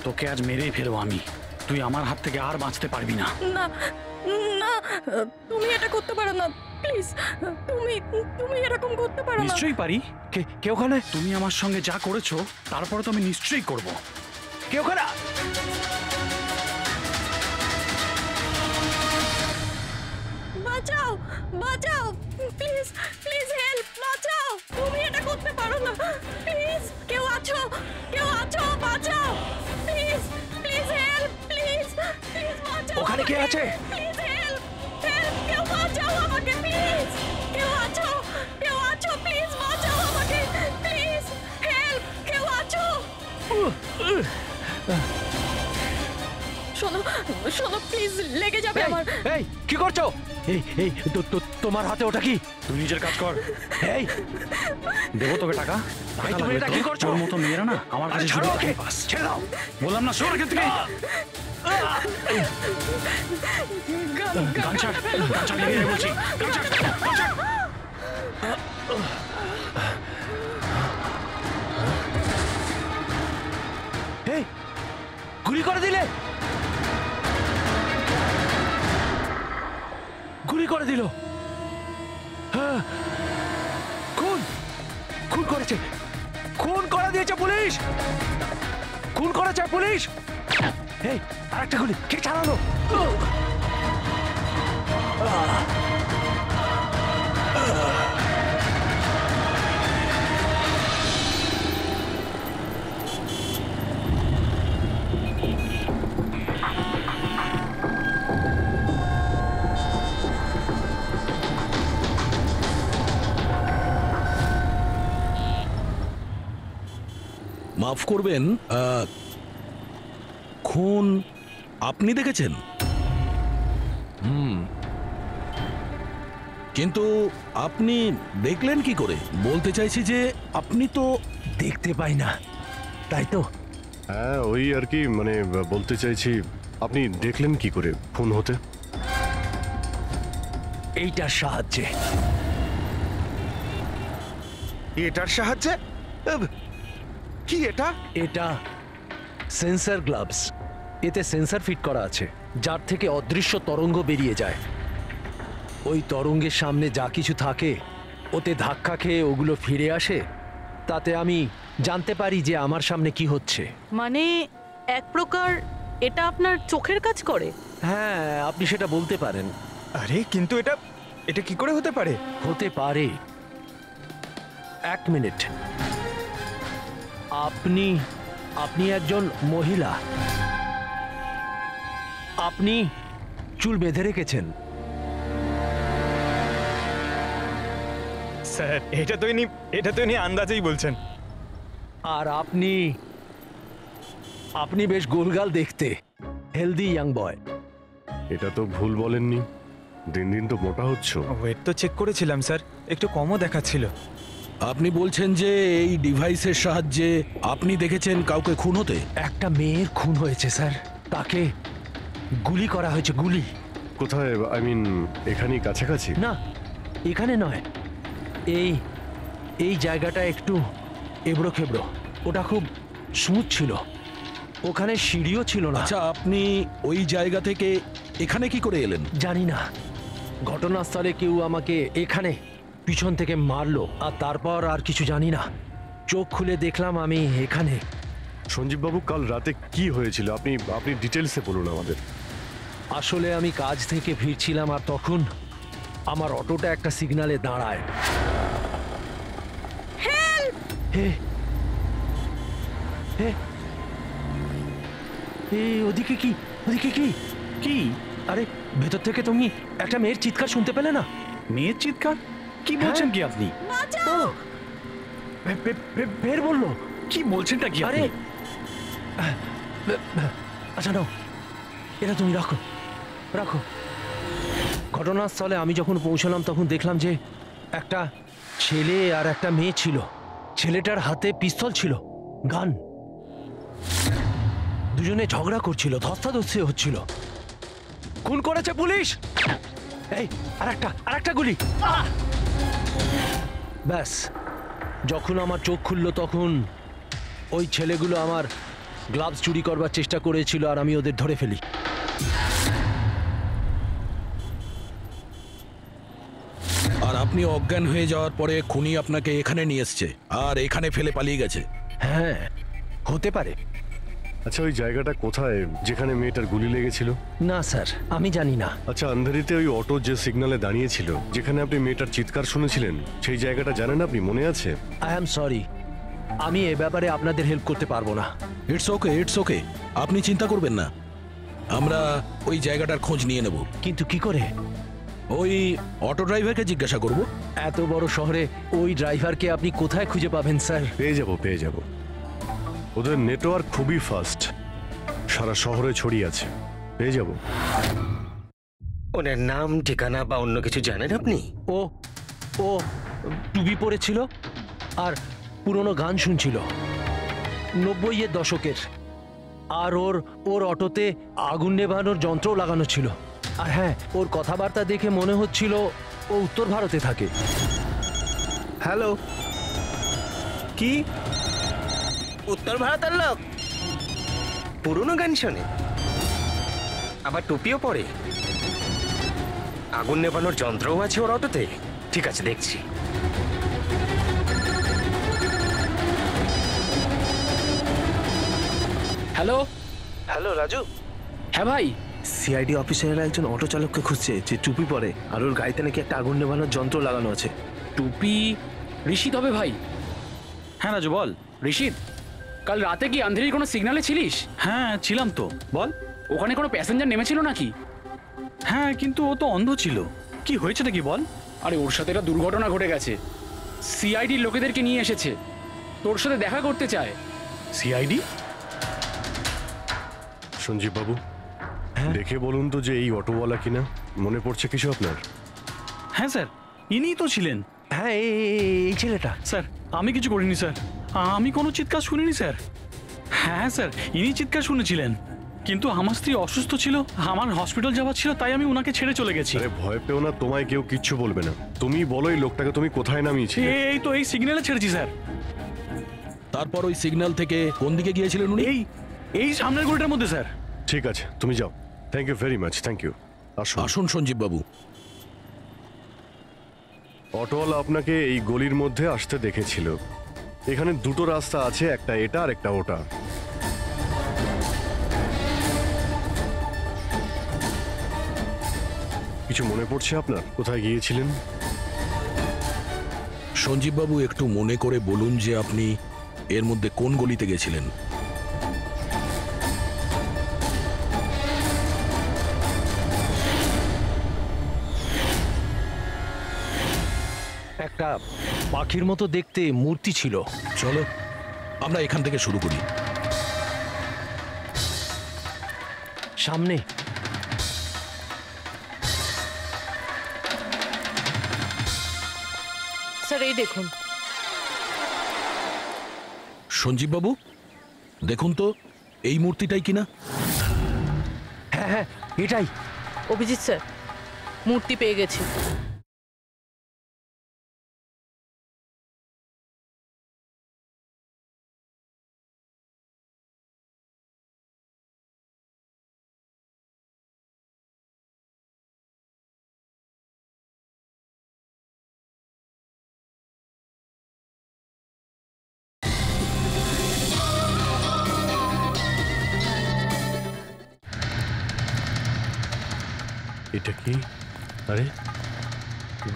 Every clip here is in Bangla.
তোকে আজ মেরেই ফেলবো আমি। তুই আমার হাত থেকে আর বাঁচতে পারবি না। না না, তুমি এটা করতে পারো না, প্লিজ। তুমি তুমি এরকম করতে পারো না। নিশ্চয়ই পারি। কে ওখানে? তুমি আমার সঙ্গে যা করেছো তারপরে তো আমি নিশ্চয়ই করব। কে ওখানে? বাঁচাও বাঁচাও, প্লিজ প্লিজ হেল্প, বাঁচাও। তুমি এটা করতে পারো না, প্লিজ। কেউ আছো? কেউ আছো? বাঁচাও please, please help, please please বাঁচাও। ওখানে কে আছে? প্লিজ হেল্প, হেল্প, কেউ বাঁচাও আমাকে প্লিজ। কেউ আছো? কেউ আছো? প্লিজ বাঁচাও আমাকে প্লিজ, হেল্প, কেউ আছো? শোনো শোনো প্লিজ, লেগে যাবে আমার। এই কি করছো? এই তোমার হাতে ওটা কি? তুই নিজের কাজ কর। এই দেবো তোকে টাকা। তুমি এটা কি করছো? তোর মতো মেয়েরা না আমার কাছে শুধু টাকাই পাস। ছেড়ে দাও বললাম না, সর এখান থেকে। গান ছাড়, গান ছাড়, লেগে বলছি। গান ছাড়, গান ছাড়। এই গুলি করে দিলে, গুলি করে দিল। খুন খুন করেছে, খুন করে দিয়েছে পুলিশ, খুন করেছে পুলিশ। এই আরেকটা গুলি কে চালালো? মাফ করবেন, খুন আপনি দেখেছেন? কিন্তু আপনি দেখলেন কি করে? বলতে চাইছি যে আপনি তো দেখতে পাই না, তাই তো? হ্যাঁ ওই আর কি, মানে বলতে চাইছি আপনি দেখলেন কি করে খুন হতে? এইটার সাহায্যে। এটার সাহায্যে? কি এটা? এটা সেন্সর গ্লাভস। এতে সেন্সর ফিট করা আছে, যার থেকে অদৃশ্য তরঙ্গ বেরিয়ে যায়। ওই তরঙ্গের সামনে যা কিছু থাকে ওতে ধাক্কা খেয়ে ওগুলো ফিরে আসে। তাতে আমি জানতে পারি যে আমার সামনে কি হচ্ছে। মানে এক প্রকার এটা আপনার চোখের কাজ করে? হ্যাঁ, আপনি সেটা বলতে পারেন। আরে কিন্তু এটা এটা কি করে হতে পারে? হতে পারে। এক মিনিট, আপনি আপনি একজন মহিলা, আপনি চুল বেঁধে রেখেছেন। স্যার এটা তো ইনি আন্দাজেই বলছেন। আর আপনি আপনি বেশ গোলগাল দেখতে, হেলদি ইয়াং বয়। এটা তো ভুল বলেননি, দিন দিন তো মোটা হচ্ছ। ওয়েট তো চেক করেছিলাম স্যার, একটু কমও দেখাচ্ছিল। আপনি বলছেন যে এই ডিভাইসের সাহায্যে আপনি দেখেছেন কাউকে খুন হতে? একটা মেয়ের খুন হয়েছে স্যার, তাকে গুলি করা হয়েছে। গুলি কোথায়? আই মিন এখানেই কাছাকাছি? না, এখানে নয়, এই এই জায়গাটা একটু এবড়ো খেবড়ো। ওটা খুব স্মুথ ছিল, ওখানে সিঁড়িও ছিল না। আচ্ছা, আপনি ওই জায়গা থেকে এখানে কি করে এলেন? জানি না, ঘটনাস্থলে কেউ আমাকে এখানে পিছন থেকে মারলো, আর তারপর আর কিছু জানি না। চোখ খুলে দেখলাম আমি এখানে। সঞ্জীব বাবু, কাল রাতে কি হয়েছিল আপনি আপনি ডিটেলসে বলুন আমাদের। আসলে আমি কাজ থেকে ফিরছিলাম, আর তখন আমার অটোটা একটা সিগনালে দাঁড়ায়। হে হে, ওদিকে কি? ওদিকে কি? কি? আরে ভেতর থেকে তুমি একটা মেয়ের চিৎকার শুনতে পেলে না? মেয়ের চিৎকার? কি বলছেন কি আপনি? বাঁচাও! ফের বললো? কি বলছেনটা কি? আরে আচ্ছা নাও, এটা তুমি রাখো রাখো। ঘটনাস্থলে আমি যখন পৌঁছলাম তখন দেখলাম যে একটা ছেলে আর একটা মেয়ে ছিল। ছেলেটার হাতে পিস্তল ছিল, গান। দুজনে ঝগড়া করছিল, ধস্তাধস্তি হচ্ছিল। খুন করেছে পুলিশ। এই আরেকটা গুলি। ব্যাস, যখন আমার চোখ খুললো তখন ওই ছেলেগুলো আমার গ্লাভস চুরি করবার চেষ্টা করেছিল আর আমি ওদের ধরে ফেলি। আর আপনি অজ্ঞান হয়ে যাওয়ার পরে খুনি আপনাকে এখানে নিয়ে এসছে আর এখানে ফেলে পালিয়ে গেছে। হ্যাঁ, হতে পারে। আচ্ছা, ওই জায়গাটা কোথায় যেখানে মেয়েটার গুলি লেগেছিল? না স্যার, আমি জানি না। আচ্ছা, আন্ধেরিতে ওই অটো যে সিগন্যালে দাঁড়িয়েছিল, যেখানে আপনি মেয়েটার চিৎকার শুনেছিলেন, সেই জায়গাটা জানেন আপনি? মনে আছে? আই অ্যাম সরি, আমি এ ব্যাপারে আপনাদের হেল্প করতে পারবো না। ইটস ওকে, ইটস ওকে, আপনি চিন্তা করবেন না, আমরা ওই জায়গাটার খোঁজ নিয়ে নেব। কিন্তু কি করে? ওই অটো ড্রাইভারকে জিজ্ঞাসা করব। এত বড় শহরে ওই ড্রাইভারকে আপনি কোথায় খুঁজে পাবেন স্যার? পেয়ে যাব। ওদের নেটওয়ার্ক খুবই ফাস্ট, সারা শহরে ছড়িয়ে আছে, পেয়ে যাব। ওনার নাম, ঠিকানা বা অন্য কিছু জানেন আপনি? ও ও টুপি পরেছিল আর পুরনো গান শুনছিল 90-এর দশকের। আর ওর অটোতে আগুন নেভানোর যন্ত্রও লাগানো ছিল। আর হ্যাঁ, ওর কথাবার্তা দেখে মনে হচ্ছিল ও উত্তর ভারতে থাকে। হ্যালো, কি উত্তর ভারতের লোক? পুরনো গান শোনে, আবার টুপিও পরে, আগুন নেভানোর যন্ত্রও আছে ওর অটোতে। ঠিক আছে, দেখছি। Hello hello Raju. হ্যাঁ ভাই, সিআইডি অফিসারেরা একজন অটো চালককে খুঁজছে যে টুপি পরে আর ওর গাড়িতে নাকি একটা আগুন নেভানোর যন্ত্র লাগানো আছে। টুপি ঋষিদ হবে ভাই। হ্যাঁ রাজু, বল। ঋষিদ, কাল রাতে কি আন্ধেরির কোনো সিগন্যালে ছিলিস? হ্যাঁ ছিলাম তো, বল। ওখানে কোনো প্যাসেঞ্জার নেমেছিল নাকি? হ্যাঁ, কিন্তু ও তো অন্ধ ছিল। কি হয়েছে নাকি বল। আরে ওর সাথে একটা দুর্ঘটনা ঘটে গেছে। সিআইডির লোকেদেরকে নিয়ে এসেছে, তোর সাথে দেখা করতে চায়। সিআইডি? সঞ্জীব বাবু, দেখে বলুন তো যে এই অটোওয়ালা কিনা। মনে পড়ছে কিছু আপনার? হ্যাঁ স্যার, ইনিই তো ছিলেন। হ্যাঁ, এই ছেলেটা। স্যার, আমি কিছু করিনি স্যার, আমি কোনো চিৎকার শুনিনি স্যার। হ্যাঁ স্যার, ইনি চিৎকার শুনেছিলেন, কিন্তু আমার স্ত্রী অসুস্থ ছিল, আমার হসপিটাল যাওয়ার ছিল, তাই আমি ওনাকে ছেড়ে চলে গেছি। আরে ভয় পেও না, তোমায় কেউ কিচ্ছু বলবে না। তুমি বলো এই লোকটাকে তুমি কোথায় নামিয়েছিলে? এই তো এই সিগন্যালে ছেড়েছি স্যার। তারপর ওই সিগন্যাল থেকে কোন দিকে গিয়েছিলেন উনি? এই সামনের গলিটার মধ্যে স্যার। ঠিক আছে, তুমি যাও। Thank you very much, thank you. আসুন। আসুন সঞ্জীব বাবু। অটোওয়ালা আপনাকে এই গলির মধ্যে আসতে দেখেছিল। এখানে দুটো রাস্তা আছে, একটা এটা আর একটা ওটা। কিছু মনে পড়ছে আপনার কোথায় গিয়েছিলেন? সঞ্জীব বাবু, একটু মনে করে বলুন যে আপনি এর মধ্যে কোন গলিতে গেছিলেন? একটা পাখির মতো দেখতে মূর্তি ছিল। চলো আমরা এখান থেকে শুরু করি। সামনে স্যার এই দেখুন। সঞ্জীব বাবু, দেখুন তো এই মূর্তিটাই কিনা। হ্যাঁ হ্যাঁ, এটাই। অভিজিৎ স্যার, মূর্তি পেয়ে গেছি। এটা কি? আরে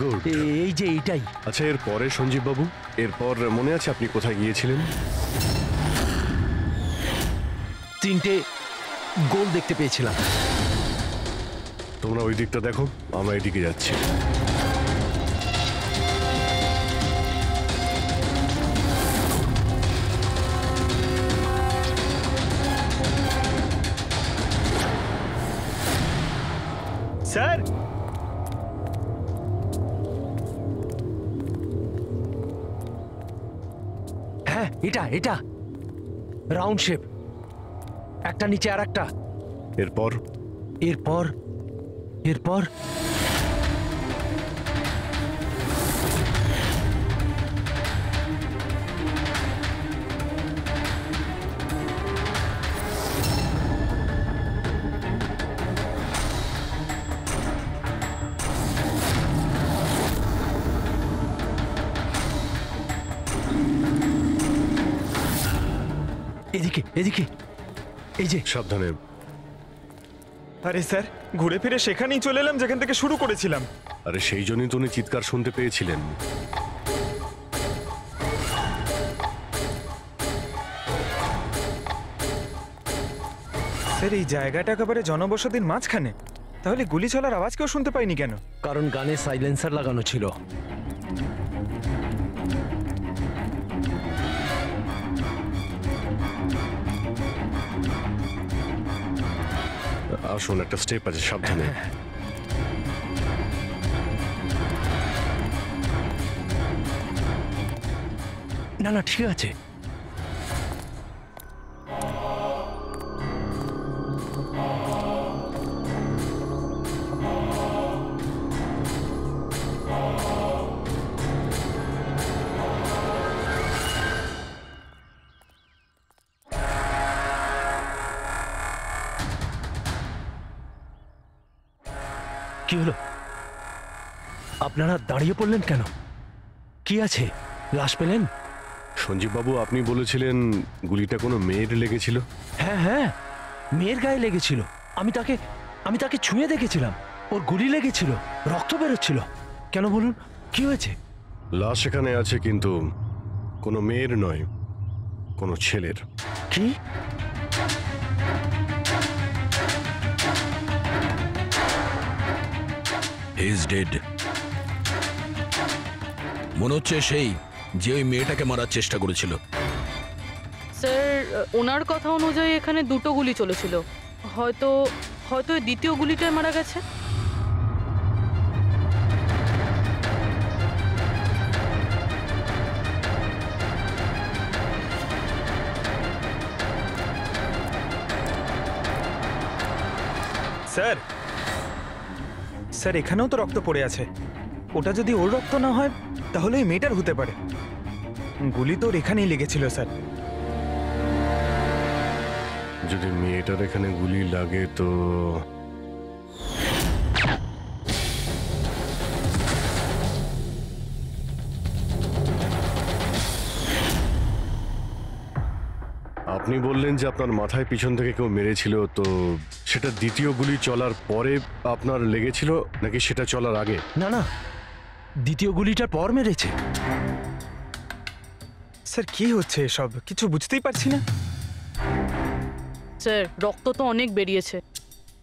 গুড। এই যে এইটাই। আচ্ছা, এর পরে সঞ্জীব বাবু, এরপর মনে আছে আপনি কোথায় গিয়েছিলেন? 3টে গোল দেখতে পেয়েছিলাম। তোমরা ওই দিকটা দেখো, আমরা এদিকে যাচ্ছি। স্যার, হ্যাঁ, এটা রাউন্ড শেপ, একটা নিচে আর একটা। এরপর এরপর এরপর এদিকে এদিকে, এই যে। সাবধানে। আরে স্যার, ঘুরে ফিরে সেখানেই চলে এলাম যেখান থেকে শুরু করেছিলাম। আরে সেই জন্যই তো উনি চিৎকার শুনতে পেয়েছিলেন। স্যার, এই জায়গাটা একেবারে জনবসতির মাঝখানে, তাহলে গুলি চলার আওয়াজ কেউ শুনতে পাইনি কেন? কারণ গানে সাইলেন্সার লাগানো ছিল। আসুন, একটা স্টেপ আছে, সাবধানে। না না, ঠিক আছে। কি হলো? আপনারা দাঁড়িয়ে পড়লেন কেন? কি আছে? লাশ পেলেন? সঞ্জীব বাবু, আপনি বলেছিলেন গুলিটা কোনো মেয়ের লেগেছিল। হ্যাঁ হ্যাঁ, মেয়ের গায়ে লেগেছিল। আমি তাকে ছুঁয়ে দেখেছিলাম। ওর গুলি লেগেছিল, রক্ত বেরোচ্ছিল। কেন বলুন, কি হয়েছে? লাশ এখানে আছে, কিন্তু কোনো মেয়ের নয়, কোনো ছেলের। কি? He is dead. মনে হচ্ছে সেই যে ওই মেয়েটাকে মারার চেষ্টা করেছিল। স্যার, ওনার কথা অনুযায়ী এখানে দুটো গুলি চলেছিল। হয়তো হয়তো এই দ্বিতীয় গুলিটায় মারা গেছে। স্যার, স্যার, এখানেও তো রক্ত পড়ে আছে। ওটা যদি ওর রক্ত না হয় তাহলে ওই মেয়েটার হতে পারে। গুলি তো ওর এখানেই লেগেছিল স্যার। যদি মেয়েটার এখানে গুলি লাগে তো আপনি বললেন যে আপনার মাথায় পিছন থেকে কেউ মেরেছিল, তো সেটা দ্বিতীয় গুলি চলার পরে আপনার লেগেছিল নাকি সেটা চলার আগে? না না, দ্বিতীয় গুলিটার পর মেরেছে। স্যার, কি হচ্ছে এসব? কিছু বুঝতেই পারছি না। স্যার, রক্ত তো অনেক বেরিয়েছে।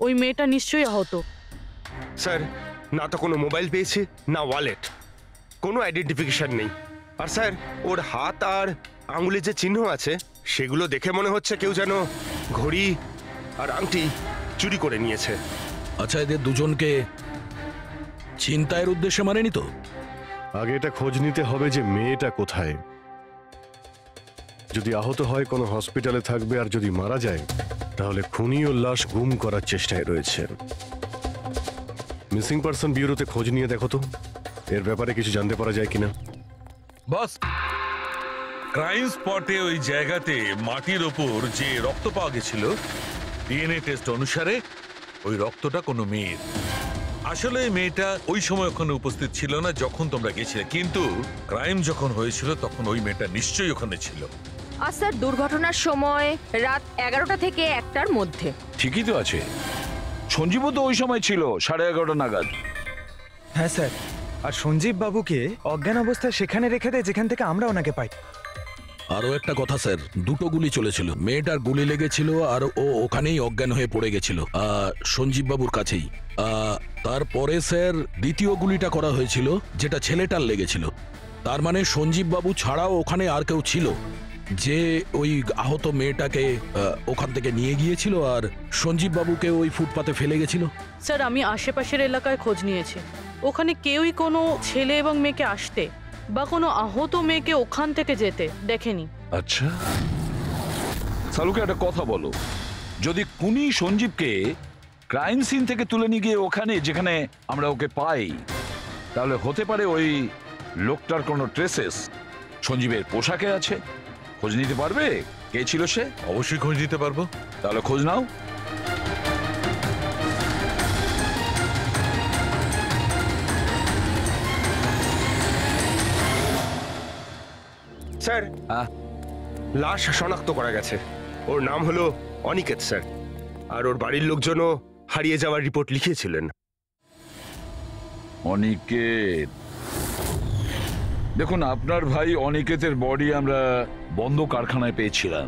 ওই মেয়েটা নিশ্চয়ই আহত। স্যার, না তো কোনো মোবাইল পেয়েছি, না ওয়ালেট, কোনো আইডেন্টিফিকেশন নেই। আর স্যার, ওর হাত আর আঙুলে যে চিহ্ন আছে সেগুলো দেখে মনে হচ্ছে কেউ যেন ঘড়ি আর আংটি চুরি করে নিয়েছে। আচ্ছা, এদের দুজনকে চিন্তায়ের উদ্দেশ্যে মারেনি তো? আগে এটা খোঁজ নিতে হবে যে মেয়েটা কোথায়। যদি আহত হয় কোনো হসপিটালে থাকবে, আর যদি মারা যায় তাহলে খুনি ও লাশ গুম করার চেষ্টায় রয়েছে। মিসিং পারসন ব্যুরোতে খোঁজ নিয়ে দেখো তো এর ব্যাপারে কিছু জানতে পারা যায় কিনা। বস, ক্রাইম স্পটে ওই জায়গাতে মাটির ওপর যে রক্ত পাওয়া গেছিল, ডিএনএ টেস্ট অনুসারে ওই রক্তটা কোনো মেয়ের। আসলে এই মেয়েটা ওই সময় ওখানে উপস্থিত ছিল না যখন তোমরা গেছিলে, কিন্তু ক্রাইম যখন হয়েছিল তখন ওই মেয়েটা নিশ্চয়ই ওখানে ছিল। আর স্যার, দুর্ঘটনার সময় রাত 11টা থেকে 1টার মধ্যে। ঠিকই তো আছে, সঞ্জীবও তো ওই সময় ছিল 11:30 নাগাদ। হ্যাঁ স্যার, আর সঞ্জীব বাবুকে অজ্ঞান অবস্থায় সেখানে রেখে দেয় যেখান থেকে আমরা ওনাকে পাই। আরো একটা কথা স্যার, দুটো গুলি চলেছিল। মেয়েটার গুলি লেগেছিল আর ও ওখানেই অজ্ঞান হয়ে পড়ে গেছিল সঞ্জীব বাবুর কাছেই। তারপরে স্যার দ্বিতীয় গুলিটা করা হয়েছিল যেটা ছেলেটার লেগেছিল। তার মানে সঞ্জীব বাবু ছাড়াও ওখানে আর কেউ ছিল যে ওই আহত মেয়েটাকে ওখান থেকে নিয়ে গিয়েছিল আর সঞ্জীব বাবুকে ওই ফুটপাতে ফেলে গেছিল। স্যার, আমি আশেপাশের এলাকায় খোঁজ নিয়েছি। ওখানে কেউই কোনো ছেলে এবং মেয়েকে আসতে বা কোনো আহত মেয়েকে ওখান থেকে যেতে দেখেনি। আচ্ছা, সালুকে একটা কথা বলো, যদি খুনি সঞ্জীবকে ক্রাইম সিন থেকে তুলে নিয়ে গিয়ে ওখানে যেখানে আমরা ওকে পাই, তাহলে হতে পারে ওই লোকটার কোনো ট্রেসেস সঞ্জীবের পোশাকে আছে। খোঁজ নিতে পারবে কে ছিল সে? অবশ্যই খোঁজ নিতে পারবো। তাহলে খোঁজ নাও। স্যার, লাশ শনাক্ত করা গেছে। ওর নাম হলো অনিকেত স্যার, আর ওর বাড়ির লোকজনও হারিয়ে যাওয়ার রিপোর্ট লিখিয়েছিলেন। অনিকেত, দেখুন আপনার ভাই অনিকেতের বডি আমরা বন্ধ কারখানায় পেয়েছিলাম।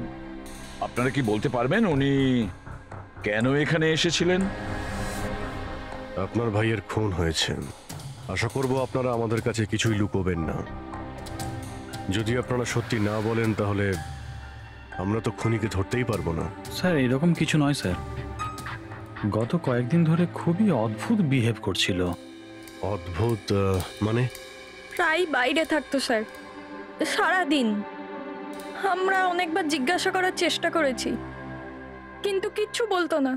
আপনারা কি বলতে পারবেন উনি কেন এখানে এসেছিলেন? আপনার ভাইয়ের খুন হয়েছে, আশা করব আপনারা আমাদের কাছে কিছুই লুকোবেন না। যদি আপনারা সত্যি না বলেন তাহলে আমরা তো খুনিকে ধরতেই পারবো না। স্যার এরকম কিছু নয় স্যার, গত কয়েকদিন ধরে খুবই অদ্ভুত বিহেভ করছিল। অদ্ভুত মানে? প্রায় বাইরে থাকতো স্যার, সারাদিন। আমরা অনেকবার জিজ্ঞাসা করার চেষ্টা করেছি, কিন্তু কিচ্ছু বলতো না।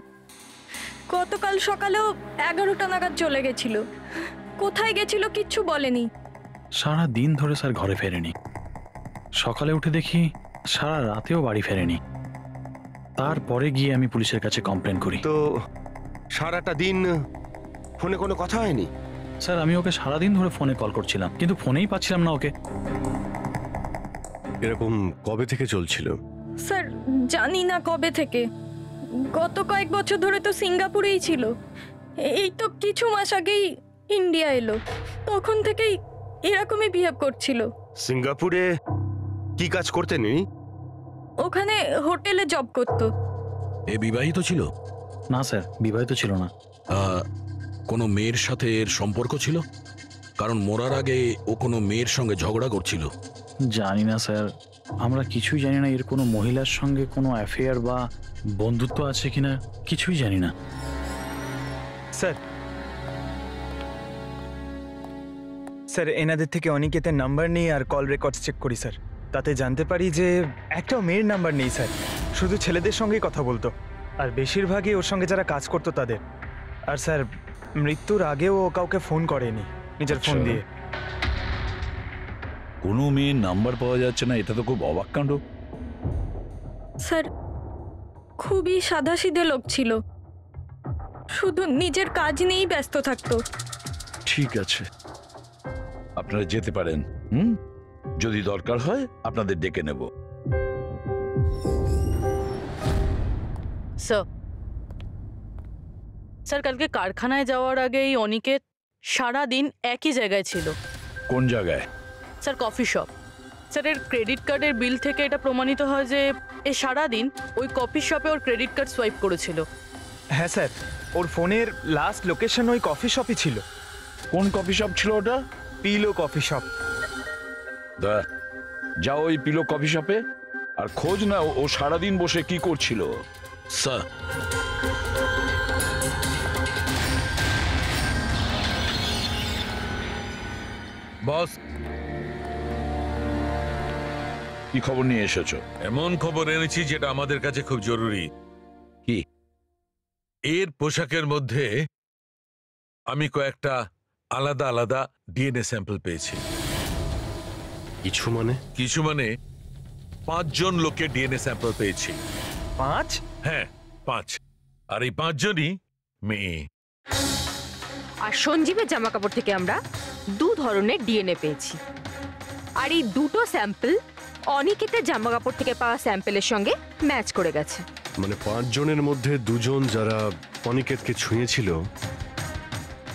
গতকাল সকালেও 11টা নাগাদ চলে গেছিল। কোথায় গেছিল কিচ্ছু বলেনি। সারা দিন ধরে স্যার ঘরে ফেরেনি। সকালে উঠে দেখি সারা রাতেও বাড়ি ফেরেনি। তারপরে গিয়ে আমি পুলিশের কাছে কমপ্লেন করি। তো সারাটা দিন ফোনে কোনো কথা হয়নি? স্যার আমি ওকে সারাদিন ধরে ফোনে কল করছিলাম, কিন্তু ফোনেই পাচ্ছিলাম না ওকে। এরকম কবে থেকে চলছিল? স্যার জানি না কবে থেকে, গত কয়েক বছর ধরে তো সিঙ্গাপুরেই ছিল। এই তো কিছু মাস আগেই ইন্ডিয়া এলো, তখন থেকেই এরকমই বিহেভ করছিল। সিঙ্গাপুরে কি কাজ করতেন ইনি? ওখানে হোটেলে জব করতো। এ বিবাহিত ছিল? না স্যার, বিবাহিত ছিল না। কোনো মেয়ের সাথে এর সম্পর্ক ছিল? কারণ মরার আগে ও কোনো মেয়ের সঙ্গে ঝগড়া করছিল। জানি না স্যার, আমরা কিছুই জানি না এর কোনো মহিলার সঙ্গে কোনো অ্যাফেয়ার বা বন্ধুত্ব আছে কিনা, কিছুই জানি না। স্যার স্যার এনাদের থেকে অনিকেতের নাম্বার নিয়ে আর কল রেকর্ডস চেক করি স্যার। তাতে জানতে পারি যে একটাও মেয়ের নাম্বার নেই স্যার, শুধু ছেলেদের সঙ্গেই কথা বলতো, আর বেশিরভাগই ওর সঙ্গে যারা কাজ করতো তাদের। আর স্যার মৃত্যুর আগেও ও কাউকে ফোন করেনি নিজের ফোন দিয়ে। কোনো মেয়ের নাম্বার পাওয়া যাচ্ছে না, এটা তো খুব অবাক কাণ্ড। স্যার খুবই সাদাসিধে লোক ছিল, শুধু নিজের কাজ নিয়েই ব্যস্ত থাকতো। ঠিক আছে, আপনারা যেতে পারেন। যদি দরকার হয় আপনাদের ডেকে নেব। স্যার কালকে কারখানায় যাওয়ার আগেই অনিকেত সারাদিন একই জায়গায় ছিল। কোন জায়গায়? Sir coffee shop. স্যার এর ক্রেডিট কার্ডের বিল থেকে এটা প্রমাণিত হয় যে এ সারাদিন ওই কফি শপে ওর ক্রেডিট কার্ড সোয়াইপ করেছিল। হ্যাঁ স্যার, ওর ফোনের লাস্ট লোকেশন ওই কফি শপই ছিল। কোন কফি শপ ছিল ওটা? Pillow coffee shop. যাও ওই পিলো কফি শপে আর খোঁজ না ও সারাদিন বসে কি করছিল। স্যার বস, কি খবর নিয়ে এসেছো? এমন খবর এনেছি যেটা আমাদের কাছে খুব জরুরি। কি? এর পোশাকের মধ্যে আমি কয়েকটা আলাদা আলাদা ডিএনএ স্যাম্পল পেয়েছি। কিছু মানে? কিছু মানে 5 জন লোকের ডিএনএ স্যাম্পল পেয়েছি। 5? হ্যাঁ 5, আর এই 5 জনই মেয়ে। আর সঞ্জীবের জামা কাপড় থেকে আমরা 2 ধরনের ডিএনএ পেয়েছি, আর এই দুটো স্যাম্পল অনিকেতের জামা কাপড় থেকে পাওয়া স্যাম্পলের সঙ্গে ম্যাচ করে গেছে। মানে 5 জনের মধ্যে 2 জন যারা অনিকেতকে ছুঁয়েছিল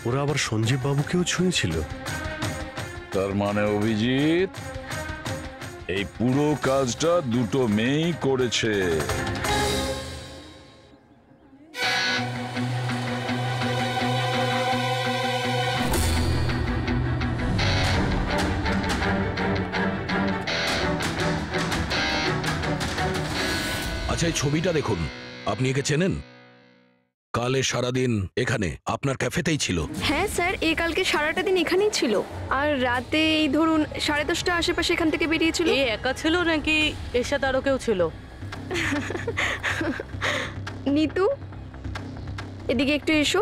ওরা আবার সঞ্জীব বাবুকেও ছুঁয়েছিল। তার মানে অভিজিৎ এই পুরো কাজটা দুটো মেয়েই করেছে। আচ্ছা এই ছবিটা দেখুন, আপনি একে চেনেন? কালে সারাদিন এখানে আপনার ক্যাফেতেই ছিল। হ্যাঁ স্যার, এ কালকে সারাটা দিন এখানেই ছিল, আর রাতে এই ধরুন 10:30 আশেপাশে এখান থেকে বেরিয়েছিল। এ একা ছিল নাকি এর সাথে আরো কেউ ছিল? নিতু এদিকে একটু এসো।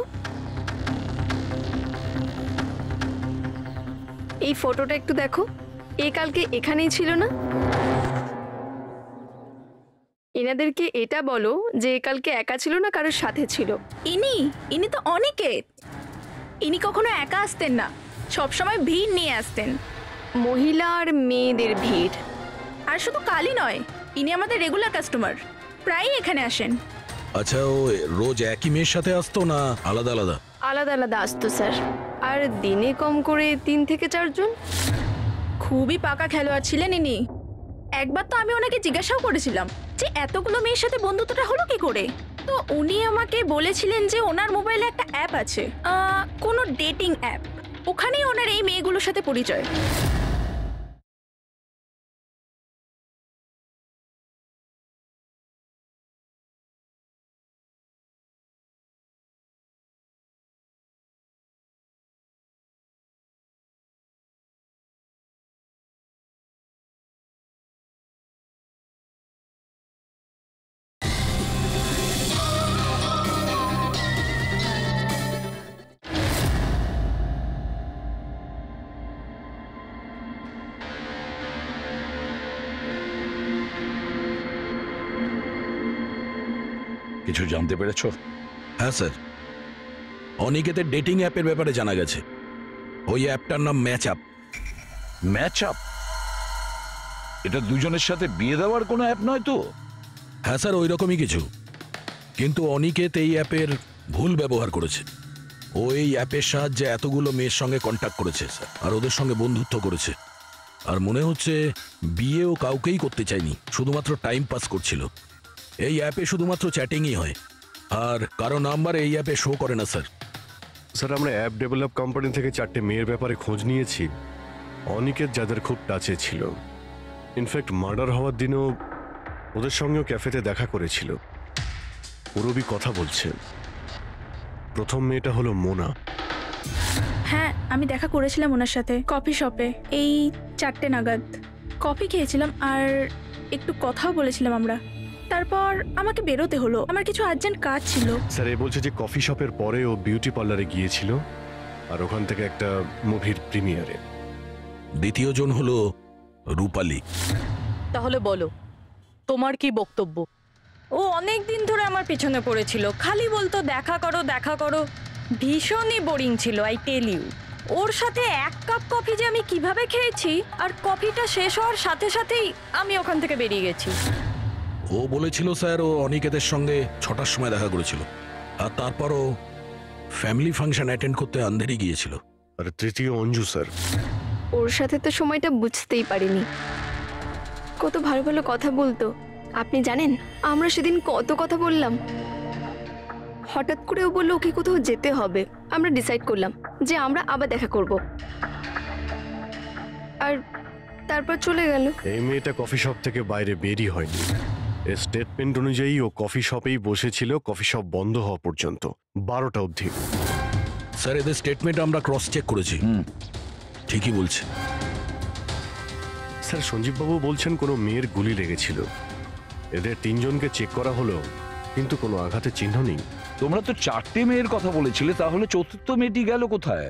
এই ফটোটা একটু দেখো, এ কালকে এখানেই ছিল না? এনাদেরকে এটা বলো যে কালকে একা ছিল না, কারোর সাথে ছিল। ইনি তো অনিকেত। ইনি কখনো একা আসতেন না, সবসময় ভিড় নিয়ে আসতেন। মহিলা আর মেয়েদের ভিড়। আর শুধু কালই নয়, ইনি আমাদের রেগুলার কাস্টমার। প্রায়ই এখানে আসেন। আচ্ছা, ও রোজ একই মেয়ের সাথে আসতো না আলাদা আলাদা? আলাদা আলাদা আসতো স্যার, আর দিনে কম করে 3 থেকে 4 জন। খুবই পাকা খেলোয়াড় ছিলেন ইনি। একবার তো আমি ওনাকে জিজ্ঞাসাও করেছিলাম যে এতগুলো মেয়ের সাথে বন্ধুত্বটা হলো কি করে। তো উনি আমাকে বলেছিলেন যে ওনার মোবাইলে একটা অ্যাপ আছে, কোনো ডেটিং অ্যাপ, ওখানেই ওনার এই মেয়েগুলোর সাথে পরিচয়। কিছু জানতে পেরেছো? হ্যাঁ স্যার, অনিকেতের ডেটিং অ্যাপের ব্যাপারে জানা গেছে। ওই অ্যাপটার নাম ম্যাচ আপ। Match up? এটা দুজনের সাথে বিয়ে দেওয়ার কোনো অ্যাপ নয় তো? হ্যাঁ স্যার, ওই রকমই কিছু। কিন্তু অনিকেত এই অ্যাপের ভুল ব্যবহার করেছে। ও এই অ্যাপের সাহায্যে এতগুলো মেয়ের সঙ্গে কন্ট্যাক্ট করেছে স্যার, আর ওদের সঙ্গে বন্ধুত্ব করেছে। আর মনে হচ্ছে বিয়েও কাউকেই করতে চায়নি, শুধুমাত্র টাইম পাস করছিল। এই অ্যাপে শুধুমাত্র চ্যাটিংই হয়, আর কারো নাম্বার এই অ্যাপে শো করে না স্যার। স্যার, আমরা অ্যাপ ডেভেলপ কোম্পানি থেকে 4টে মেয়ের ব্যাপারে খোঁজ নিয়েছি, অনিকেত যাদের খুব টাচে ছিল। ইনফ্যাক্ট মার্ডার হওয়ার দিনও ওদের সঙ্গেও ক্যাফেতে দেখা করেছিল। পুরবি কথা বলছে। প্রথম মেয়েটা হলো মোনা। হ্যাঁ, আমি দেখা করেছিলাম ওনার সাথে কফি শপে এই 4টে নাগাদ। কফি খেয়েছিলাম আর একটু কথাও বলেছিলাম আমরা। তারপর আমাকে বেরোতে হলো, আমার কিছু আর্জেন্ট কাজ ছিল। স্যার, এ বলছে যে কফি শপের পরে ও বিউটি পার্লারে গিয়েছিল, আর ওখান থেকে একটা মুভির প্রিমিয়ারে। দ্বিতীয় জন হলো রূপালী। তাহলে বলো, তোমার কি বক্তব্য? ও অনেক দিন ধরে আমার পেছনে পড়েছিল, খালি বলতো দেখা করো দেখা করো। ভীষণই বোরিং ছিল, আই টেল ইউ। ওর সাথে 1 কাপ কফি যে আমি কিভাবে খেয়েছি, আর কফিটা শেষ হওয়ার সাথে সাথেই আমি ওখান থেকে বেরিয়ে গেছি। ও বলেছিল স্যার ও অনিকেতের সঙ্গে 6টার সময় দেখা করেছিল, আর তারপরও ফ্যামিলি ফাংশন অ্যাটেন্ড করতে আন্ধেরি গিয়েছিল। আর তৃতীয় অঞ্জু স্যার। ওর সাথে তো সময়টা বুঝতেই পারিনি। কত ভালো ভালো কথা বলতো, আপনি জানেন আমরা সেদিন কত কথা বললাম। হঠাৎ করে ও বললো ওকে কোথাও যেতে হবে। আমরা ডিসাইড করলাম যে আমরা আবার দেখা করব, আর তারপর চলে গেল। এই মেয়েটা কফি শপ থেকে বাইরে বেরিয়ে হয়নি। এর স্টেটমেন্ট অনুযায়ী ও কফি শপেই বসেছিল কফি শপ বন্ধ হওয়া পর্যন্ত, 12টা অবধি। স্যার, এদের স্টেটমেন্ট আমরা ক্রস চেক করেছি, ঠিকই বলছে। স্যার, সঞ্জীববাবু বলছেন কোনো মেয়ের গুলি লেগেছিল। এদের 3 জনকে চেক করা হলো, কিন্তু কোনো আঘাতের চিহ্ন নেই। তোমরা তো 4টে মেয়ের কথা বলেছিলে, তাহলে চতুর্থ মেয়েটি গেল কোথায়?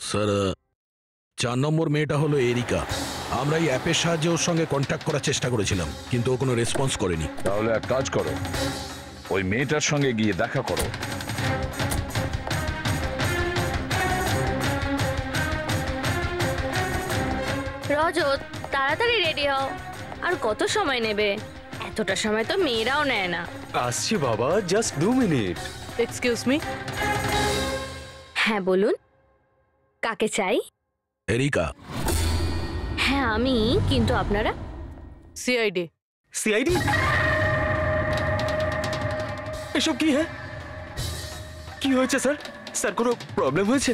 স্যার, 4 নম্বর মেয়েটা হলো এরিকা। আমরা এই অ্যাপের সাহায্যে ওর সঙ্গে কন্ট্যাক্ট করার চেষ্টা করেছিলাম, কিন্তু ও কোনো রেসপন্স করেনি। তাহলে এক কাজ করো, ওই মেয়েটার সঙ্গে গিয়ে দেখা করো। রজত, তাড়াতাড়ি রেডি হও। আর কত সময় নেবে? এতটা সময় তো মেয়েরাও নেয় না। আসছি বাবা, জাস্ট 2 মিনিট। Excuse me. হ্যাঁ বলুন, কাকে চাই? এরিকা। হ্যাঁ আমি, কিন্তু আপনারা? সিআইডি। সিআইডি? এসব কি? হ্যাঁ, কি হয়েছে স্যার? স্যার, কোনো প্রবলেম হয়েছে?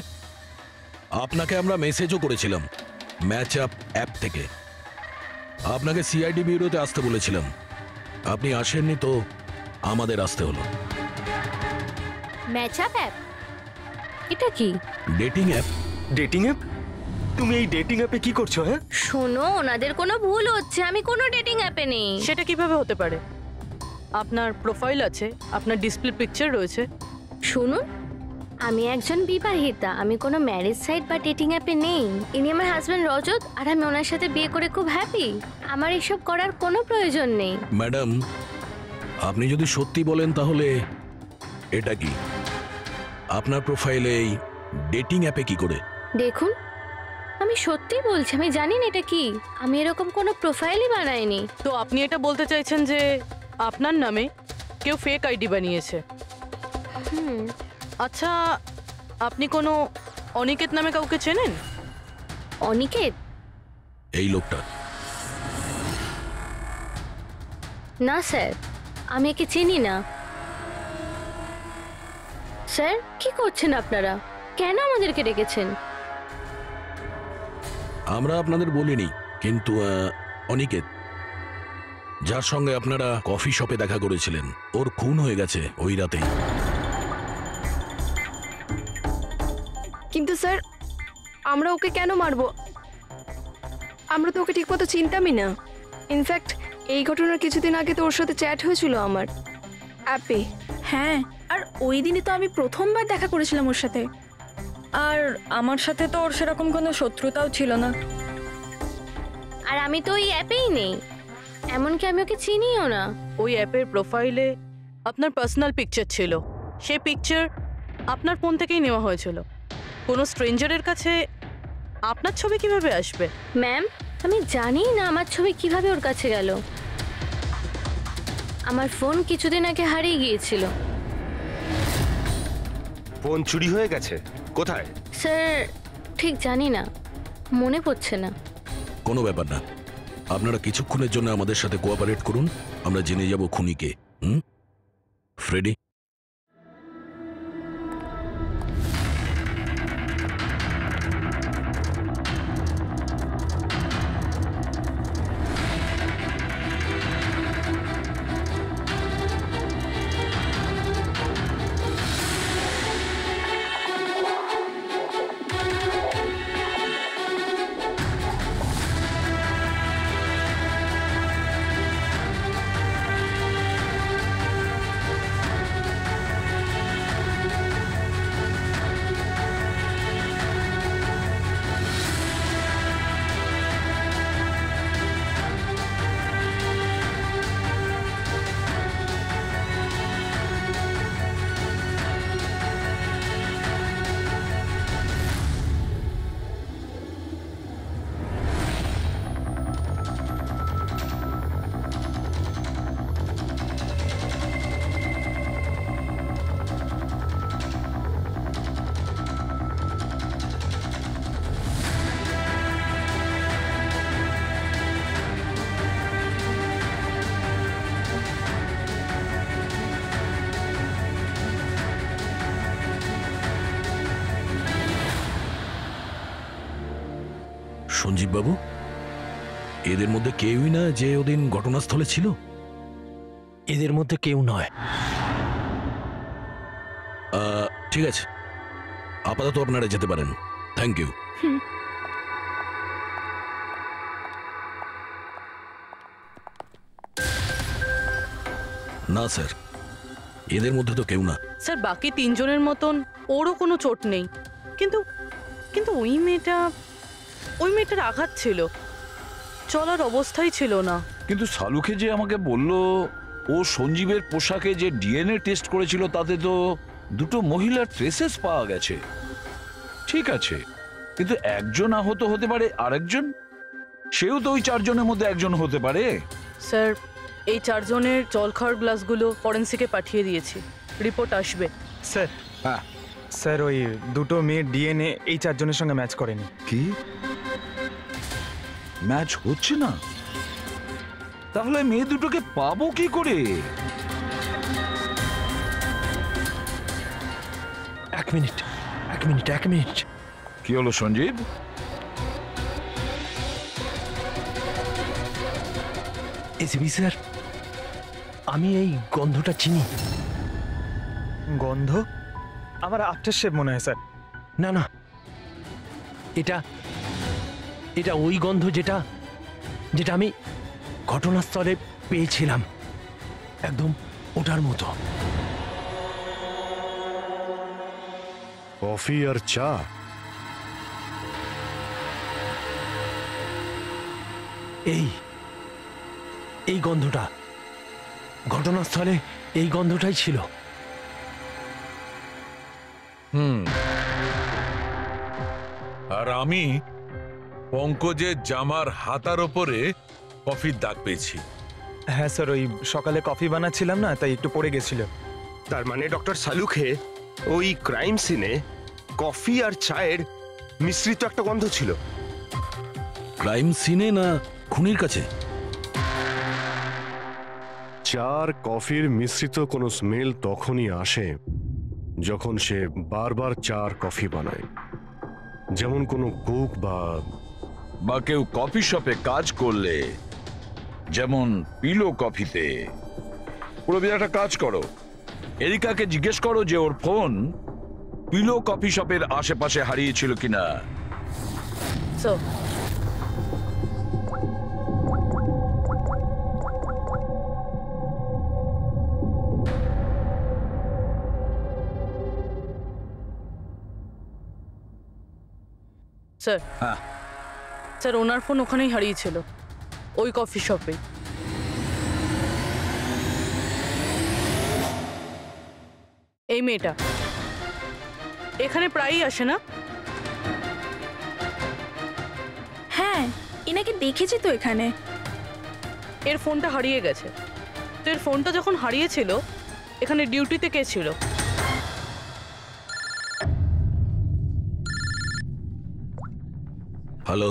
আপনাকে আমরা মেসেজও করেছিলাম ম্যাচ আপ অ্যাপ থেকে। আপনাকে সিআইডি ব্যুরোতে আসতে বলেছিলাম, আপনি আসেননি, তো আমাদের আসতে হলো। Match up app? এটা কি? Dating app. Dating app? তুমি এই ডেটিং অ্যাপে কি করছো? হ্যাঁ শোনো, ওনাদের কোনো ভুল হচ্ছে, আমি কোনো ডেটিং অ্যাপে নেই। সেটা কিভাবে হতে পারে? আপনার প্রোফাইল আছে, আপনার ডিসপ্লে পিকচার রয়েছে। শুনুন, আমি একজন বিবাহিতা, আমি কোনো ম্যারেজ সাইট বা ডেটিং অ্যাপে নেই। ইনি আমার হাজব্যান্ড রজত, আর আমি ওনার সাথে বিয়ে করে খুব হ্যাপি। আমার এসব করার কোনো প্রয়োজন নেই। ম্যাডাম, আপনি যদি সত্যি বলেন তাহলে এটা কি? আপনার প্রোফাইলে এই ডেটিং অ্যাপে কি করে? দেখুন, আমি সত্যি বলছি, আমি জানি না এটা কি। আমি এরকম কোনো প্রোফাইলই বানাইনি। তো আপনি এটা বলতে চাইছেন যে আপনার নামে কেউ ফেক আইডি বানিয়েছে। আচ্ছা, আপনি কোনো অনিকেত নামে কাউকে চেনেন? অনিকেত? এই লোকটা। না স্যার, আমি একে চিনি না। স্যার, কি করছেন আপনারা? কেন আমাদেরকে ডেকেছেন? আমরা আপনাদের বলিনি, কিন্তু অনিকেত, যার সঙ্গে আপনারা কফি শপে দেখা করেছিলেন, ওর খুন হয়ে গেছে ওই রাতেই। কিন্তু স্যার, আমরা ওকে কেন মারবো? আমরা তো ওকে ঠিকমতো চিনতামই না। ইনফ্যাক্ট এই ঘটনার কিছুদিন আগে তো ওর সাথে চ্যাট হয়েছিল আমার অ্যাপে। হ্যাঁ, আর ওই দিনই তো আমি প্রথমবার দেখা করেছিলাম ওর সাথে। আর আমার সাথে তো ওর সেরকম কোনো শত্রুতাও ছিল না। আর আমি তো ওই অ্যাপেই নেই, এমনকি আমি ওকে চিনিও না। ওই অ্যাপের প্রোফাইলে আপনার পার্সোনাল পিকচার ছিল। সেই পিকচার আপনার ফোন থেকেই নেওয়া হয়েছিল। কোনো স্ট্রেঞ্জারের কাছে আপনার ছবি কিভাবে আসবে? ম্যাম, আমি জানি না আমার ছবি কিভাবে ওর কাছে গেল। আমার ফোন কিছুদিন আগে হারিয়ে গিয়েছিল। ফোন চুরি হয়ে গেছে? কোথায়? স্যার, ঠিক জানি না, মনে পড়ছে না। কোনো ব্যাপার না, আপনারা কিছুক্ষণের জন্য আমাদের সাথে কোঅপারেট করুন, আমরা জেনে যাব খুনিকে। ফ্রেডি? সঞ্জীব বাবু, এদের মধ্যে কেউই না যে ওদিন ঘটনাস্থলে ছিল? এদের মধ্যে কেউ নয়। ঠিক আছে, আপাতত আপনারা যেতে পারেন। Thank you. না স্যার, এদের মধ্যে তো কেউ না। স্যার, বাকি তিনজনের মতন ওরও কোনো চোট নেই, কিন্তু কিন্তু ওই মেয়েটার আঘাত ছিল, চলার অবস্থাই ছিল না। কিন্তু সালুকে যে আমাকে বলল ও সঞ্জীবের পোশাকে যে ডিএনএ টেস্ট করেছিল তাতে তো দুটো মহিলার ট্রেসেস পাওয়া গেছে। ঠিক আছে, কিন্তু একজন আহত হতে পারে, আরেকজন সেও তো ওই চারজনের মধ্যে একজন হতে পারে। স্যার, এই চারজনের জল খাওয়ার গ্লাসগুলো ফরেন্সিকে পাঠিয়ে দিয়েছি, রিপোর্ট আসবে। স্যার, হ্যাঁ স্যার, ওই দুটো মেয়ের ডিএনএ এই চারজনের সঙ্গে ম্যাচ করেনি। কি ম্যাচ হচ্ছে না? তাহলে মেয়ে দুটোকে পাবো কি করে? এক মিনিট। কি হলো সঞ্জীব? এসিপি স্যার, আমি এই গন্ধটা চিনি। গন্ধ? আমার আফটার শেভ মনে হয় স্যার। না না, এটা ওই গন্ধ যেটা আমি ঘটনাস্থলে পেয়েছিলাম, একদম ওটার মতো। কফি আর চা? এই গন্ধটা ঘটনাস্থলে, এই গন্ধটাই ছিল। আর আমি পঙ্কজের জামার হাতার ওপরে কফির দাগ পেয়েছি। হ্যাঁ স্যার, ওই সকালে কফি বানাচ্ছিলাম না, তাই একটু পড়ে গেছিল। তার মানে ডক্টর সালুখে ওই ক্রাইম সিনে কফি আর চায়ের মিশ্রিত একটা গন্ধ ছিল। ক্রাইম সিনে না খুনির কাছে? চার কফির মিশ্রিত কোনো স্মেল তখনই আসে যখন সে বারবার চার কফি বানায়, যেমন কোনো কুক বা কেউ কফি শপে কাজ করলে, যেমন পিলো কফিতে। পুরো একটা কাজ করো, এরিকাকে জিজ্ঞেস করো যে ওর ফোন পিলো কফি শপের আশেপাশে হারিয়েছিল কিনা। স্যার, হ্যাঁ স্যার ওনার ফোন ওখানেই হারিয়েছিল, ওই কফি শপে। এই মেয়েটা এখানে প্রায়ই আসে না? হ্যাঁ, এনাকে দেখেছি তো এখানে। এর ফোনটা হারিয়ে গেছে। তো এর ফোনটা যখন হারিয়েছিল, এখানে ডিউটিতে কে ছিল? হ্যালো,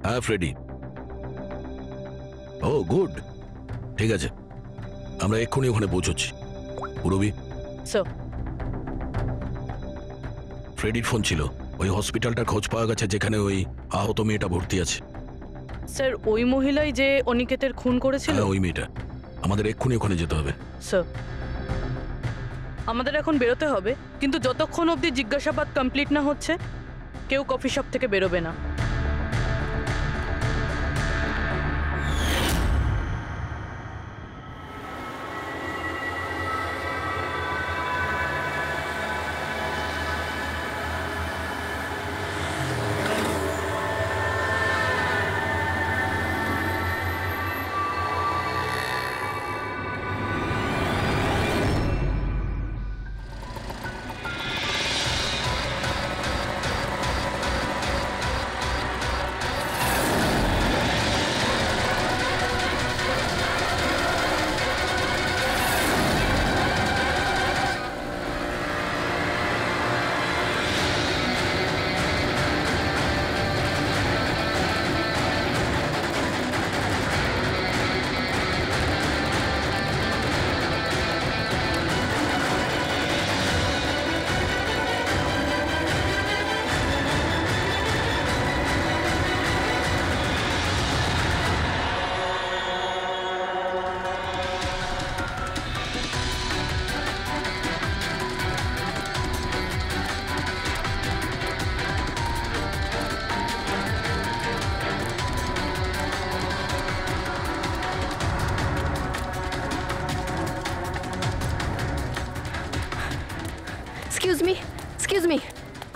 হ্যাঁ ফ্রেডি। ও গুড, ঠিক আছে, আমরা এক্ষুনি ওখানে পৌঁছচ্ছি। পুরবি, স্যার। ফ্রেডির ফোন ছিল, ওই হসপিটালটার খোঁজ পাওয়া গেছে যেখানে ওই আহত মেয়েটা ভর্তি আছে। স্যার, ওই মহিলাই যে অনিকেতের খুন করেছিল? হ্যাঁ, ওই মেয়েটা। আমাদের এক্ষুনি ওখানে যেতে হবে। স্যার, আমাদের এখন বেরোতে হবে, কিন্তু যতক্ষণ অবধি জিজ্ঞাসাবাদ কমপ্লিট না হচ্ছে কেউ কফি শপ থেকে বেরোবে না। এক্সকিউজ মি,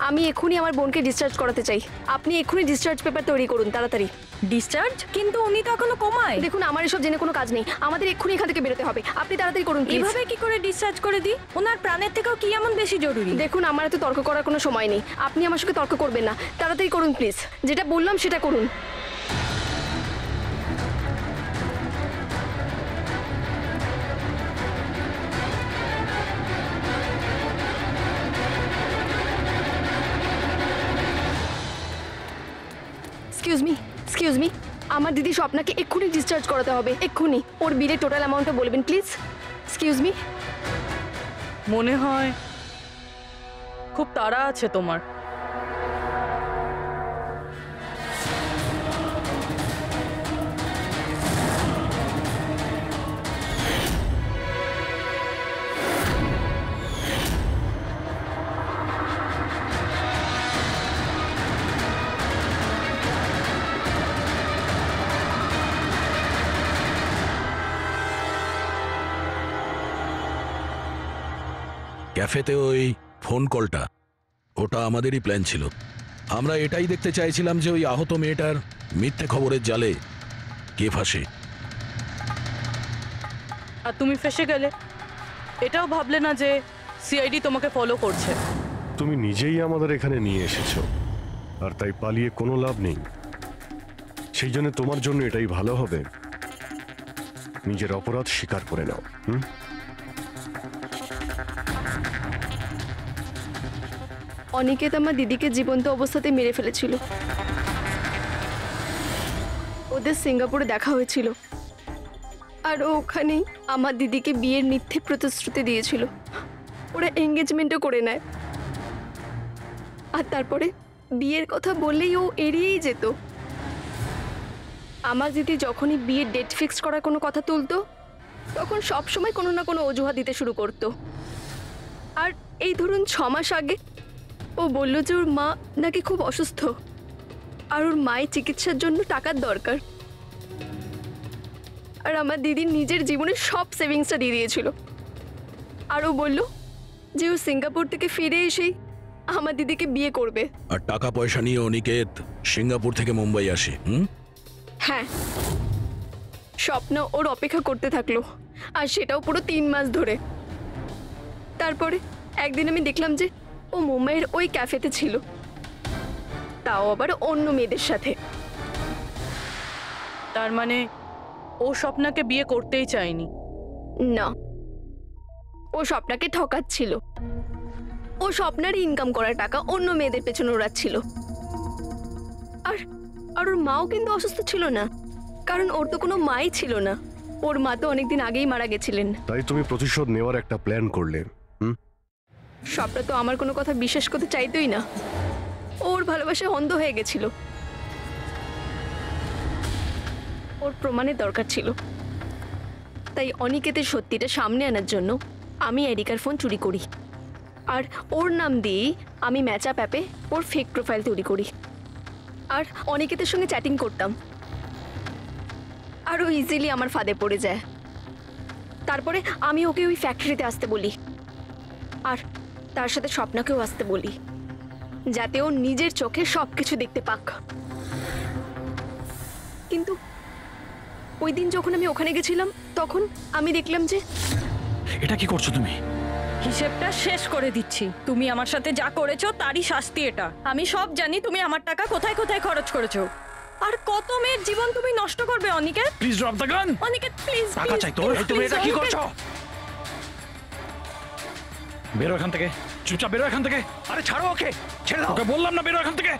আমি এক্ষুনি আমার বোনকে ডিসচার্জ করাতে চাই। আপনি এক্ষুনি ডিসচার্জ পেপার তৈরি করুন, তাড়াতাড়ি। ডিসচার্জ? কিন্তু উনি তো এখনো কোমায়। দেখুন, আমার এসব জেনে কোনো কাজ নেই, আমাদের এক্ষুনি এখান থেকে বেরোতে হবে। আপনি তাড়াতাড়ি করুন প্লিজ। এভাবে কি করে ডিসচার্জ করে দিই? ওনার প্রাণের থেকেও কি এমন বেশি জরুরি? দেখুন, আমার এত তর্ক করার কোনো সময় নেই, আপনি আমার সঙ্গে তর্ক করবেন না। তাড়াতাড়ি করুন প্লিজ, যেটা বললাম সেটা করুন। এক্সকিউজ মি, আমার দিদি স্বপ্নাকে এক্ষুনি ডিসচার্জ করাতে হবে, এক্ষুনি। ওর বিলের টোটাল অ্যামাউন্টটা বলবেন প্লিজ। Excuse me. মনে হয় খুব তাড়া আছে তোমার। ক্যাফেতে ওই ফোন কলটা, ওটা আমাদেরই প্ল্যান ছিল। আমরা এটাই দেখতে চাইছিলাম যে ওই আহত মেয়েটার মিথ্যে খবরের জালে কে ফাঁসে। আর তুমি ফেসে গেলে। এটাও ভাবলে না যে সিআইডি তোমাকে ফলো করছে। তুমি নিজেই আমাদের এখানে নিয়ে এসেছো, আর তাই পালিয়ে কোনো লাভ নেই। সেই জন্য তোমার জন্য এটাই ভালো হবে নিজের অপরাধ স্বীকার করে নাও। অনিকেত আমার দিদিকে জীবন্ত অবস্থাতে মেরে ফেলেছিল। ওদের সিঙ্গাপুরে দেখা হয়েছিল, আর ও ওখানেই আমার দিদিকে বিয়ের মিথ্যে প্রতিশ্রুতি দিয়েছিল। ওরা এঙ্গেজমেন্টও করে নেয়, আর তারপরে বিয়ের কথা বললেই ও এড়িয়েই যেত। আমার দিদি যখনই বিয়ের ডেট ফিক্স করার কোনো কথা তুলতো, তখন সবসময় কোনো না কোনো অজুহাত দিতে শুরু করতো। আর এই ধরুন 6 মাস আগে ও বলল যে ওর মা নাকি খুব অসুস্থ, আর ওর মায়ের চিকিৎসার জন্য টাকার দরকার। আর আমার দিদির নিজের জীবনের সব সেভিংসটা দিয়ে দিয়েছিল। আর ও বলল যে ও সিঙ্গাপুর থেকে ফিরে এসেই আমার দিদিকে বিয়ে করবে। আর টাকা পয়সা নিয়ে অনিকেত সিঙ্গাপুর থেকে মুম্বাই আসে। হ্যাঁ, স্বপ্ন ওর অপেক্ষা করতে থাকলো, আর সেটাও পুরো 3 মাস ধরে। তারপরে একদিন আমি দেখলাম যে ও মুম্বাইয়ের ওই ক্যাফেতে ছিল, তাও আবার অন্য মেয়েদের সাথে। তার মানে ও স্বপ্নাকে বিয়ে করতেই চায়নি? না, ও স্বপ্নাকে ঠকাচ্ছিল। ও স্বপ্নার ইনকাম করা টাকা অন্য মেয়েদের পেছনে ওড়াচ্ছিল। আর আর ওর মাও কিন্তু অসুস্থ ছিল না, কারণ ওর তো কোনো মাই ছিল না। ওর মা তো অনেকদিন আগেই মারা গেছিলেন। তাই তুমি প্রতিশোধ নেওয়ার একটা প্ল্যান করলে। স্বপ্না তো আমার কোনো কথা বিশ্বাস করতে চাইতোই না। ওর ভালোবাসায় অন্ধ হয়ে গেছিল। ওর প্রমাণের দরকার ছিল। তাই অনিকেতের সত্যিটা সামনে আনার জন্য আমি এরিকার ফোন চুরি করি, আর ওর নাম দিয়েই আমি ম্যাচআপ অ্যাপে ওর ফেক প্রোফাইল তৈরি করি, আর অনিকেতের সঙ্গে চ্যাটিং করতাম। আর ও ইজিলি আমার ফাঁদে পড়ে যায়। তারপরে আমি ওকে ওই ফ্যাক্টরিতে আসতে বলি, আর তার সাথে স্বপ্নাকেও আসতে বলি, যাতে ও নিজের চোখে সবকিছু দেখতে পাক। কিন্তু ওই দিন যখন আমি ওখানে গেছিলাম, তখন আমি দেখলাম যে... এটা কি করছো তুমি? হিসেবটা শেষ করে দিচ্ছি। তুমি আমার সাথে যা করেছো তারই শাস্তি এটা। আমি সব জানি তুমি আমার টাকা কোথায় কোথায় খরচ করেছো, আর কত মেয়ের জীবন তুমি নষ্ট করবে। Aniket, please drop the gun. Aniket please, টাকা চাই তোর। তুমি এটা কি করছো? বেরো এখান থেকে, চুপচাপ বেরো এখান থেকে। আরে ছাড়ো ওকে, ছেড়ে দাও। ওকে বললাম না বেরো এখান থেকে।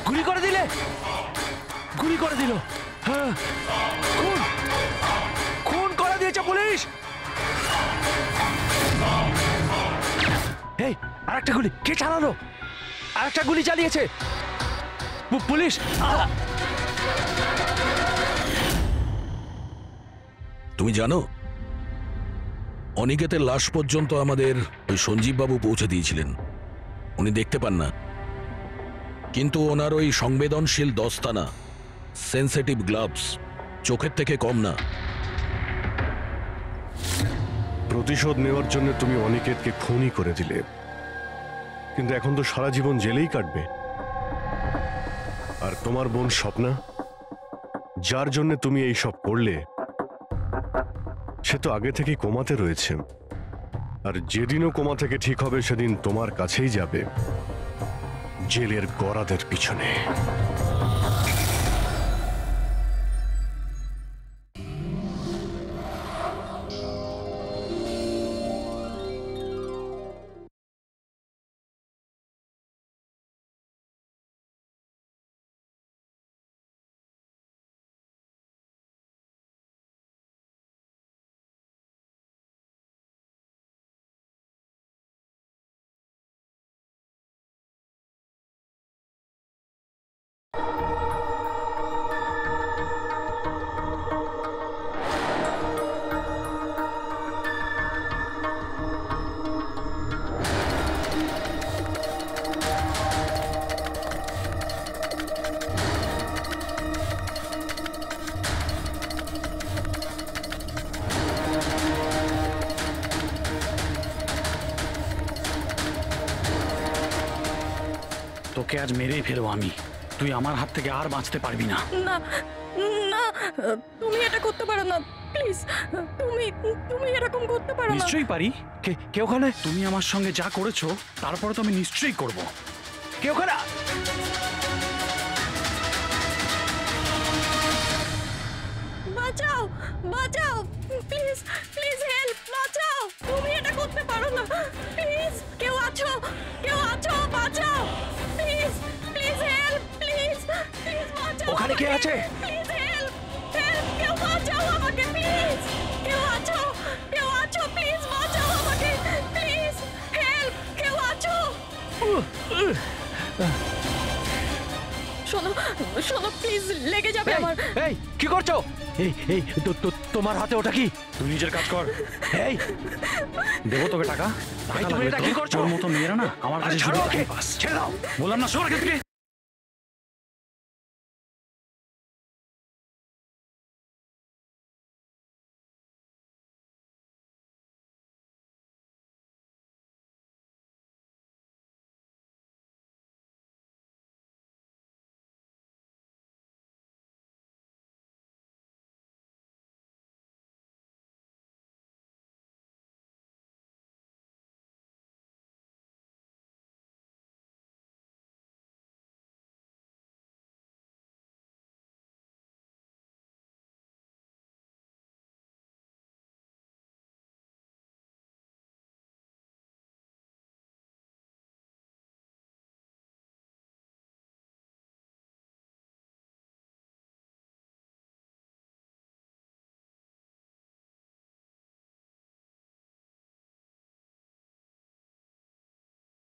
গুলি করে দিলে, গুলি করে দিল। হ্যাঁ, খুন খুন করে দিয়েছে পুলিশ। এই আরেকটা গুলি কে চালালো? আরেকটা গুলি চালিয়েছে পুলিশ। তুমি জানো, অনিকেতের লাশ পর্যন্ত আমাদের ওই সঞ্জীব বাবু পৌঁছে দিয়েছিলেন। উনি দেখতে পান না, কিন্তু ওনার ওই সংবেদনশীল দস্তানা, সেন্সিটিভ গ্লাভস চোখের থেকে কম না। প্রতিশোধ নেওয়ার জন্য তুমি অনিকেতকে খুনই করে দিলে, কিন্তু এখন তো সারা জীবন জেলেই কাটবে। আর তোমার বোন স্বপ্না, যার জন্য তুমি এই সব করলে, সে তো আগে থেকেই কোমাতে রয়েছে। আর যেদিনও কোমা থেকে ঠিক হবে, সেদিন তোমার কাছেই যাবে, জেলের গরাদের পিছনে। তোকে আজ মেরেই ফেলবো আমি। তুই আমার হাত থেকে আর বাঁচতে পারবি না। না না, তুমি এটা করতে পারো না। প্লিজ তুমি তুমি এরকম করতে পারো না নিশ্চয়ই পারি। কে ওখানে? তুমি আমার সঙ্গে যা করেছো তারপরে তো আমি নিশ্চয়ই করব। কে ওখানে? বাঁচাও বাঁচাও প্লিজ প্লিজ হেল্প বাঁচাও তুমি এটা করতে পারো না প্লিজ কেউ আছো বাঁচাও please please help please please বাঁচাও ওখানে কে আছে? প্লিজ হেল্প হেল্প কেউ বাঁচাও আমাকে প্লিজ কেউ আছো প্লিজ বাঁচাও আমাকে প্লিজ হেল্প কেউ আছো শোনো শোনো প্লিজ লেগে যাবে আমার এই কি করছো? এই তোমার হাতে ওটা কি? তুই নিজের কাজ কর। এই দেবো তোকে টাকা। তুমি এটা কি করছো? তোর মতো মেয়েরা না আমার কাছে ছাড়ো শুধু ওকে, পাস। ছেড়ে দাও। বললাম না সর এখান থেকে।